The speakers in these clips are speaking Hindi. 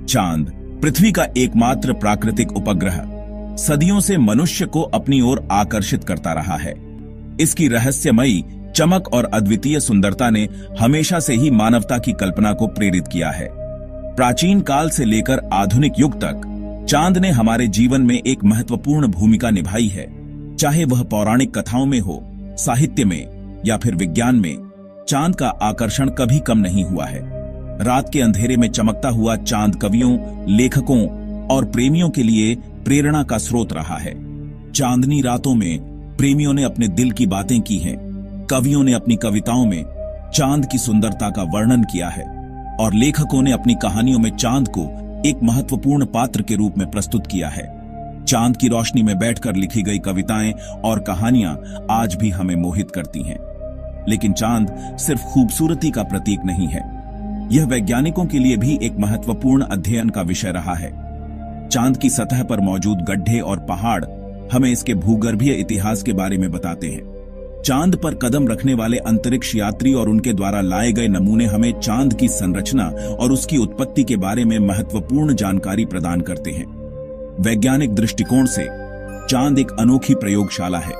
चांद पृथ्वी का एकमात्र प्राकृतिक उपग्रह सदियों से मनुष्य को अपनी ओर आकर्षित करता रहा है। इसकी रहस्यमयी चमक और अद्वितीय सुंदरता ने हमेशा से ही मानवता की कल्पना को प्रेरित किया है। प्राचीन काल से लेकर आधुनिक युग तक चांद ने हमारे जीवन में एक महत्वपूर्ण भूमिका निभाई है। चाहे वह पौराणिक कथाओं में हो, साहित्य में या फिर विज्ञान में, चांद का आकर्षण कभी कम नहीं हुआ है। रात के अंधेरे में चमकता हुआ चांद कवियों, लेखकों और प्रेमियों के लिए प्रेरणा का स्रोत रहा है। चांदनी रातों में प्रेमियों ने अपने दिल की बातें की हैं, कवियों ने अपनी कविताओं में चांद की सुंदरता का वर्णन किया है और लेखकों ने अपनी कहानियों में चांद को एक महत्वपूर्ण पात्र के रूप में प्रस्तुत किया है। चांद की रोशनी में बैठकर लिखी गई कविताएं और कहानियां आज भी हमें मोहित करती हैं। लेकिन चांद सिर्फ खूबसूरती का प्रतीक नहीं है, यह वैज्ञानिकों के लिए भी एक महत्वपूर्ण अध्ययन का विषय रहा है। चांद की सतह पर मौजूद गड्ढे और पहाड़ हमें इसके भूगर्भीय इतिहास के बारे में बताते हैं। चांद पर कदम रखने वाले अंतरिक्ष यात्री और उनके द्वारा लाए गए नमूने हमें चांद की संरचना और उसकी उत्पत्ति के बारे में महत्वपूर्ण जानकारी प्रदान करते हैं। वैज्ञानिक दृष्टिकोण से चांद एक अनोखी प्रयोगशाला है।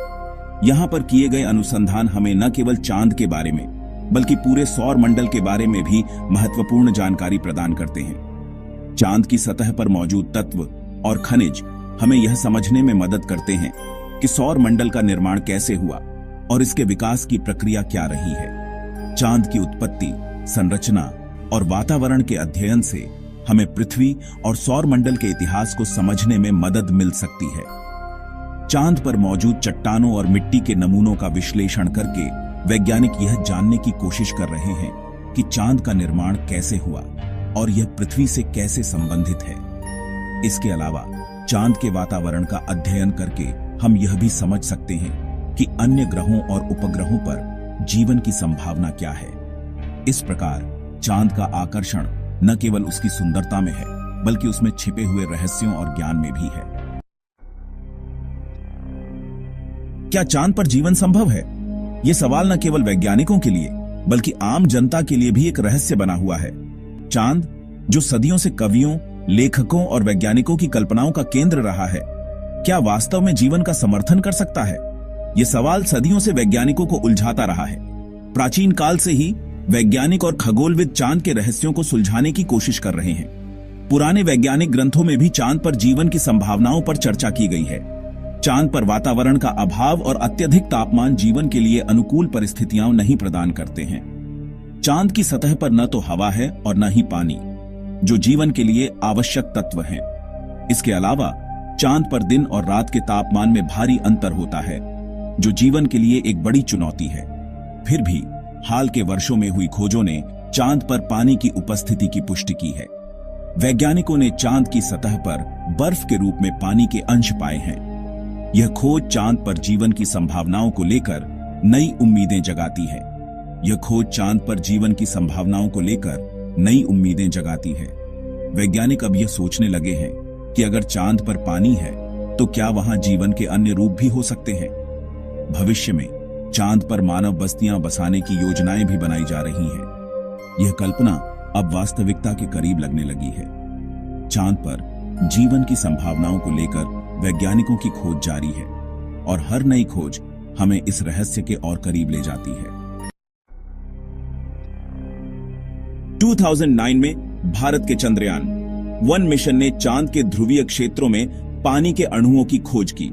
यहां पर किए गए अनुसंधान हमें न केवल चांद के बारे में बल्कि पूरे सौर मंडल के बारे में भी महत्वपूर्ण जानकारी प्रदान करते हैं। चांद की सतह पर मौजूद तत्व और खनिज हमें यह समझने में मदद करते हैं कि सौर मंडल का निर्माण कैसे हुआ और इसके विकास की प्रक्रिया क्या रही है। चांद की उत्पत्ति, संरचना और वातावरण के अध्ययन से हमें पृथ्वी और सौर मंडल के इतिहास को समझने में मदद मिल सकती है। चांद पर मौजूद चट्टानों और मिट्टी के नमूनों का विश्लेषण करके वैज्ञानिक यह जानने की कोशिश कर रहे हैं कि चांद का निर्माण कैसे हुआ और यह पृथ्वी से कैसे संबंधित है। इसके अलावा चांद के वातावरण का अध्ययन करके हम यह भी समझ सकते हैं कि अन्य ग्रहों और उपग्रहों पर जीवन की संभावना क्या है। इस प्रकार चांद का आकर्षण न केवल उसकी सुंदरता में है बल्कि उसमें छिपे हुए रहस्यों और ज्ञान में भी है। क्या चांद पर जीवन संभव है? यह सवाल न केवल वैज्ञानिकों के लिए बल्कि आम जनता के लिए भी एक रहस्य बना हुआ है। चांद, जो सदियों से कवियों, लेखकों और वैज्ञानिकों की कल्पनाओं का केंद्र रहा है, क्या वास्तव में जीवन का समर्थन कर सकता है? यह सवाल सदियों से वैज्ञानिकों को उलझाता रहा है। प्राचीन काल से ही वैज्ञानिक और खगोलविद चांद के रहस्यों को सुलझाने की कोशिश कर रहे हैं। पुराने वैज्ञानिक ग्रंथों में भी चांद पर जीवन की संभावनाओं पर चर्चा की गई है। चांद पर वातावरण का अभाव और अत्यधिक तापमान जीवन के लिए अनुकूल परिस्थितियां नहीं प्रदान करते हैं। चांद की सतह पर न तो हवा है और न ही पानी, जो जीवन के लिए आवश्यक तत्व हैं। इसके अलावा चांद पर दिन और रात के तापमान में भारी अंतर होता है, जो जीवन के लिए एक बड़ी चुनौती है। फिर भी हाल के वर्षों में हुई खोजों ने चांद पर पानी की उपस्थिति की पुष्टि की है। वैज्ञानिकों ने चांद की सतह पर बर्फ के रूप में पानी के अंश पाए हैं। यह खोज चांद पर जीवन की संभावनाओं को लेकर नई उम्मीदें जगाती है। यह खोज चांद पर जीवन की संभावनाओं को लेकर नई उम्मीदें जगाती है। वैज्ञानिक अब यह सोचने लगे हैं कि अगर चांद पर पानी है तो क्या वहां जीवन के अन्य रूप भी हो सकते हैं। भविष्य में चांद पर मानव बस्तियां बसाने की योजनाएं भी बनाई जा रही हैं। यह कल्पना अब वास्तविकता के करीब लगने लगी है। चांद पर जीवन की संभावनाओं को लेकर वैज्ञानिकों की खोज जारी है और हर नई खोज हमें इस रहस्य के और करीब ले जाती है। 2009 में भारत के चंद्रयान-1 मिशन ने चांद के ध्रुवीय क्षेत्रों में पानी के अणुओं की खोज की।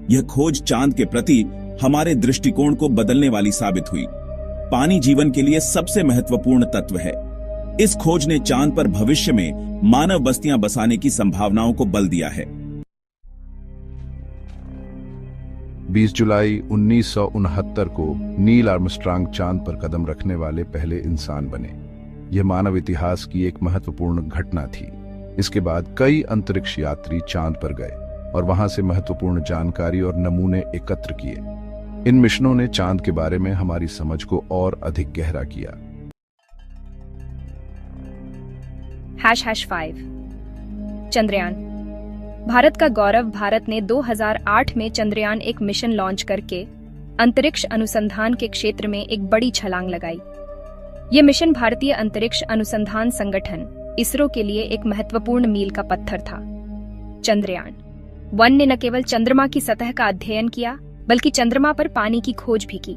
यह खोज चांद के प्रति हमारे दृष्टिकोण को बदलने वाली साबित हुई। पानी जीवन के लिए सबसे महत्वपूर्ण तत्व है। इस खोज ने चांद पर भविष्य में मानव बस्तियां बसाने की संभावनाओं को बल दिया है। 20 जुलाई 1969 को नील आर्मस्ट्रांग चांद पर कदम रखने वाले पहले इंसान बने। यह मानव इतिहास की एक महत्वपूर्ण घटना थी। इसके बाद कई अंतरिक्ष यात्री चांद पर गए और वहां से महत्वपूर्ण जानकारी और नमूने एकत्र किए। इन मिशनों ने चांद के बारे में हमारी समझ को और अधिक गहरा किया। #5 चंद्रयान। भारत का गौरव। भारत ने 2008 में चंद्रयान एक मिशन लॉन्च करके अंतरिक्ष अनुसंधान के क्षेत्र में एक बड़ी छलांग लगाई। ये मिशन भारतीय अंतरिक्ष अनुसंधान संगठन इसरो के लिए एक महत्वपूर्ण मील का पत्थर था। चंद्रयान-1 ने न केवल चंद्रमा की सतह का अध्ययन किया, बल्कि चंद्रमा पर पानी की खोज भी की।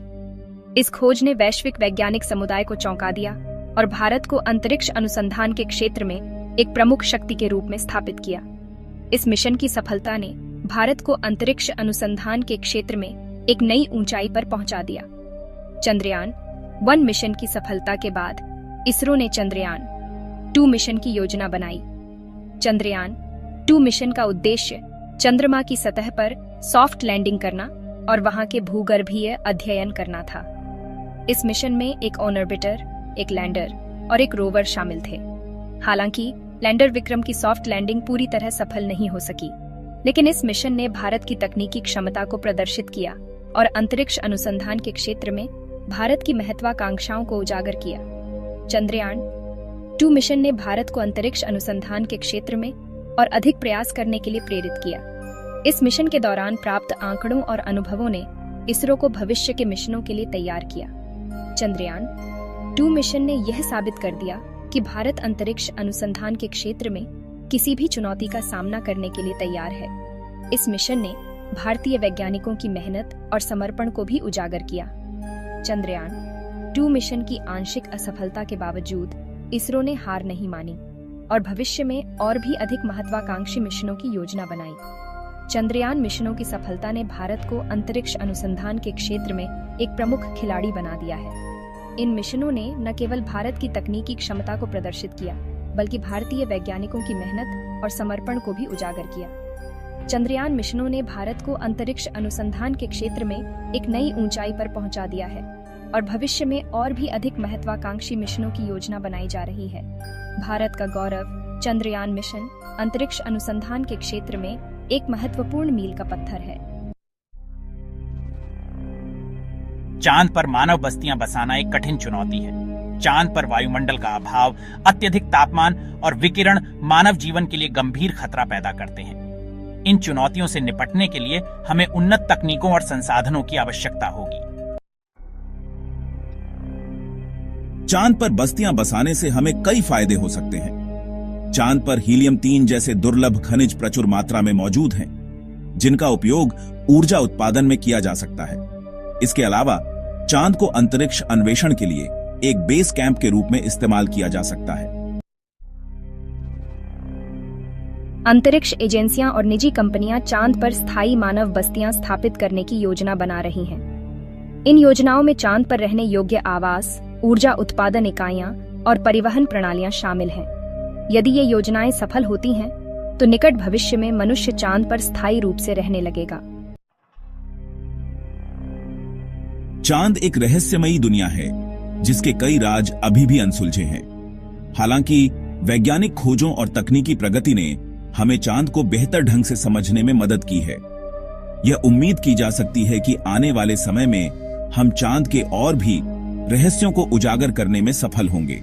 इस खोज ने वैश्विक वैज्ञानिक समुदाय को चौंका दिया और भारत को अंतरिक्ष अनुसंधान के क्षेत्र में एक प्रमुख शक्ति के रूप में स्थापित किया। इस मिशन की सफलता ने भारत को अंतरिक्ष अनुसंधान के क्षेत्र में एक नई ऊंचाई पर पहुंचा दिया। चंद्रयान-1 मिशन की सफलता के बाद इसरो ने चंद्रयान-2 मिशन की योजना बनाई। चंद्रयान-2 मिशन का उद्देश्य चंद्रमा की सतह पर सॉफ्ट लैंडिंग करना और वहां के भूगर्भीय अध्ययन करना था। इस मिशन में एक ऑर्बिटर, एक लैंडर और एक रोवर शामिल थे। हालांकि लैंडर विक्रम की सॉफ्ट लैंडिंग पूरी तरह सफल नहीं हो सकी, लेकिन इस मिशन ने भारत की तकनीकी क्षमता को प्रदर्शित किया और अंतरिक्ष अनुसंधान के क्षेत्र में भारत की महत्वाकांक्षाओं को उजागर किया। चंद्रयान-2 मिशन ने भारत को अंतरिक्ष अनुसंधान के क्षेत्र में और अधिक प्रयास करने के लिए प्रेरित किया। इस मिशन के दौरान प्राप्त आंकड़ों और अनुभवों ने इसरो को भविष्य के मिशनों के लिए तैयार किया। चंद्रयान-2 मिशन ने यह साबित कर दिया कि भारत अंतरिक्ष अनुसंधान के क्षेत्र में किसी भी चुनौती का सामना करने के लिए तैयार है। इस मिशन ने भारतीय वैज्ञानिकों की मेहनत और समर्पण को भी उजागर किया। चंद्रयान-2 मिशन की आंशिक असफलता के बावजूद इसरो ने हार नहीं मानी और भविष्य में और भी अधिक महत्वाकांक्षी मिशनों की योजना बनाई। चंद्रयान मिशनों की सफलता ने भारत को अंतरिक्ष अनुसंधान के क्षेत्र में एक प्रमुख खिलाड़ी बना दिया है। इन मिशनों ने न केवल भारत की तकनीकी क्षमता को प्रदर्शित किया, बल्कि भारतीय वैज्ञानिकों की मेहनत और समर्पण को भी उजागर किया। चंद्रयान मिशनों ने भारत को अंतरिक्ष अनुसंधान के क्षेत्र में एक नई ऊंचाई पर पहुंचा दिया है और भविष्य में और भी अधिक महत्वाकांक्षी मिशनों की योजना बनाई जा रही है। भारत का गौरव चंद्रयान मिशन अंतरिक्ष अनुसंधान के क्षेत्र में एक महत्वपूर्ण मील का पत्थर है। चांद पर मानव बस्तियां बसाना एक कठिन चुनौती है। चांद पर वायुमंडल का अभाव, अत्यधिक तापमान और विकिरण मानव जीवन के लिए गंभीर खतरा पैदा करते हैं। इन चुनौतियों से निपटने के लिए हमें उन्नत तकनीकों और संसाधनों की आवश्यकता होगी। चांद पर बस्तियां बसाने से हमें कई फायदे हो सकते हैं। चांद पर हीलियम-3 जैसे दुर्लभ खनिज प्रचुर मात्रा में मौजूद हैं, जिनका उपयोग ऊर्जा उत्पादन में किया जा सकता है। इसके अलावा चांद को अंतरिक्ष अन्वेषण के लिए एक बेस कैंप के रूप में इस्तेमाल किया जा सकता है। अंतरिक्ष एजेंसियां और निजी कंपनियां चांद पर स्थायी मानव बस्तियां स्थापित करने की योजना बना रही हैं। इन योजनाओं में चांद पर रहने योग्य आवास, ऊर्जा उत्पादन इकाइयां और परिवहन प्रणालियां शामिल हैं। यदि ये योजनाएं सफल होती हैं, तो निकट भविष्य में मनुष्य चांद पर स्थायी रूप से रहने लगेगा। चांद एक रहस्यमयी दुनिया है, जिसके कई राज अभी भी अनसुलझे हैं। हालांकि वैज्ञानिक खोजों और तकनीकी प्रगति ने हमें चांद को बेहतर ढंग से समझने में मदद की है। यह उम्मीद की जा सकती है कि आने वाले समय में हम चांद के और भी रहस्यों को उजागर करने में सफल होंगे।